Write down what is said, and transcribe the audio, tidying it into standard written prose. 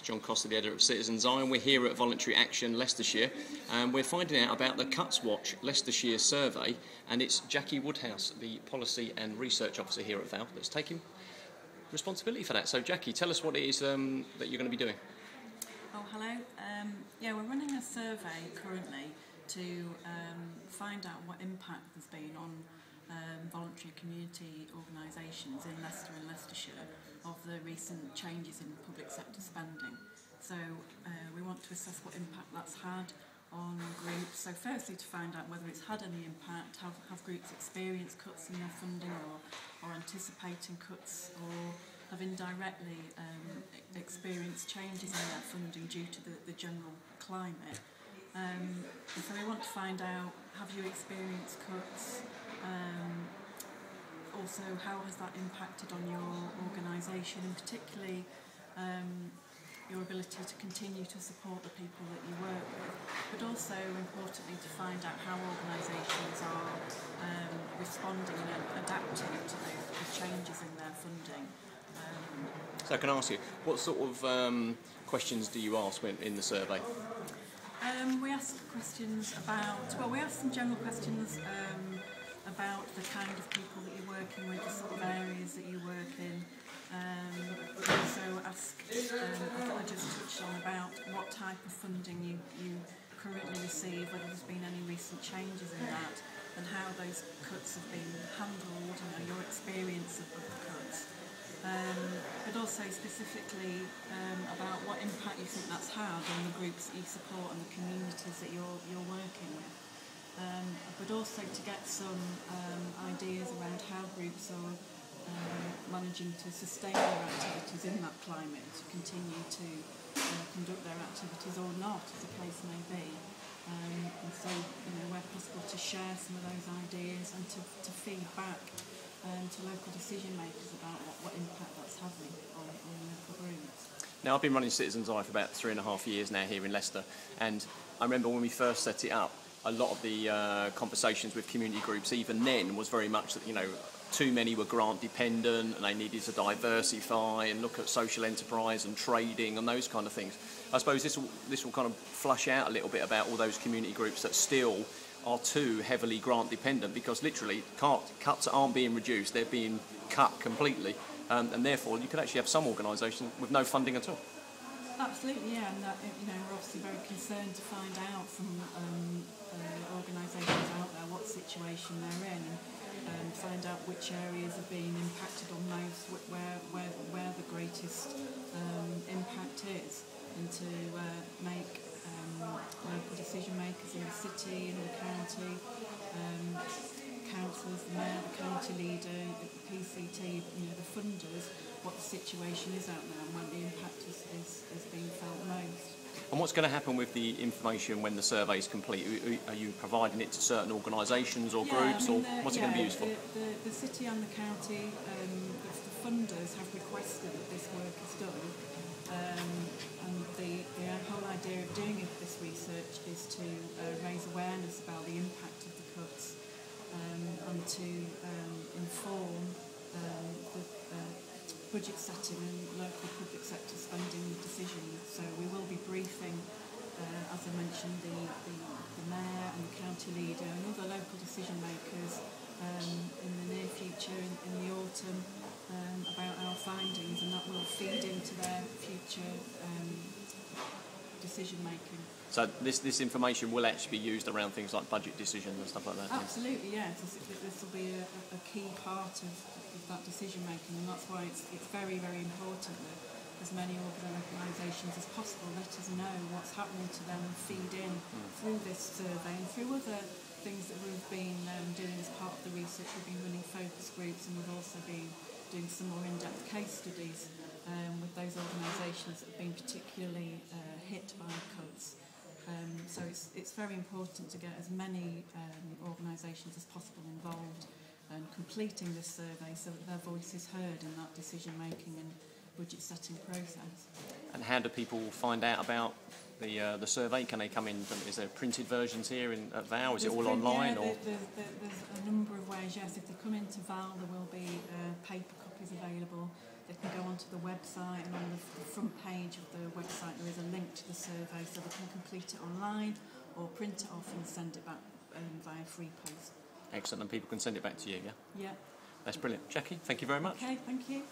John Costa, the editor of Citizens Eye, and we're here at Voluntary Action Leicestershire, and we're finding out about the Cutswatch Leicestershire Survey, and it's Jackie Woodhouse, the Policy and Research Officer here at VAL, that's taking responsibility for that. So Jackie, tell us what it is that you're going to be doing. Oh, hello. Yeah, we're running a survey currently to find out what impact there's been on voluntary community organisations in Leicester and Leicestershire of the recent changes in public sector spending. So we want to assess what impact that's had on groups. So firstly, to find out whether it's had any impact, have groups experienced cuts in their funding or anticipating cuts, or have indirectly experienced changes in their funding due to the general climate. And so we want to find out, have you experienced cuts? Also, how has that impacted on your organisation, and particularly your ability to continue to support the people that you work with, but also importantly to find out how organisations are responding and adapting to the changes in their funding. So I can ask you, what sort of questions do you ask in the survey? We ask questions about, we ask some general questions about the kind of people that you're working with, the sort of areas that you work in. We also ask, I just touched on, about what type of funding you currently receive, whether there's been any recent changes in that, and how those cuts have been handled, your experience of the cuts. But also specifically about what impact you think that's had on the groups that you support and the communities that you're working with. But also to get some ideas around how groups are managing to sustain their activities in that climate, to continue to conduct their activities or not, as the case may be. And so, where possible, to share some of those ideas and to feed back to local decision makers about what impact that's having on local groups. Now, I've been running Citizens Eye for about 3.5 years now here in Leicester, and I remember when we first set it up, a lot of the conversations with community groups even then was very much that, too many were grant dependent and they needed to diversify and look at social enterprise and trading and those kind of things. I suppose this will kind of flush out a little bit about all those community groups that still are too heavily grant dependent, because literally cuts aren't being reduced, they're being cut completely, and therefore you could actually have some organisations with no funding at all. Absolutely, yeah, and we're obviously very concerned to find out from organisations out there what situation they're in, and find out which areas are being impacted on most, where the greatest impact is, and to make local decision makers in the city, in the county, councillors, the mayor, the county leader, the PCT, the funders, what the situation is out there and when the impact is being felt most. And what's going to happen with the information when the survey is complete? Are you providing it to certain organisations or groups, or what's it going to be used for? The city and the county, the funders have requested that this work is done. And the whole idea of doing this research is to raise awareness about the impact of the cuts, and to inform the budget setting and local public sector spending decisions. So we will be briefing, as I mentioned, the mayor and the county leader and other local decision makers in the near future, in the autumn, about our findings, and that will feed into their future decision making. So this information will actually be used around things like budget decisions and stuff like that? Absolutely, yeah. This will be a key part of that decision making, and that's why it's very, very important that as many organisations as possible let us know what's happening to them and feed in through this survey and through other things that we've been doing as part of the research. We've been running focus groups, and we've also been doing some more in-depth case studies with those organisations that have been particularly hit by cuts. So it's very important to get as many organisations as possible involved and completing this survey so that their voice is heard in that decision making and budget setting process. And how do people find out about the survey? Can they come in? Is there printed versions here at VAL? Is it all online? There's a number of ways. Yes, if they come into VAL, there will be paper copies available. they can go onto the website, and on the front page of the website there is a link to the survey, so they can complete it online or print it off and send it back via free post. Excellent, and people can send it back to you, yeah? Yeah. That's brilliant. Jackie, thank you very much. Okay, thank you.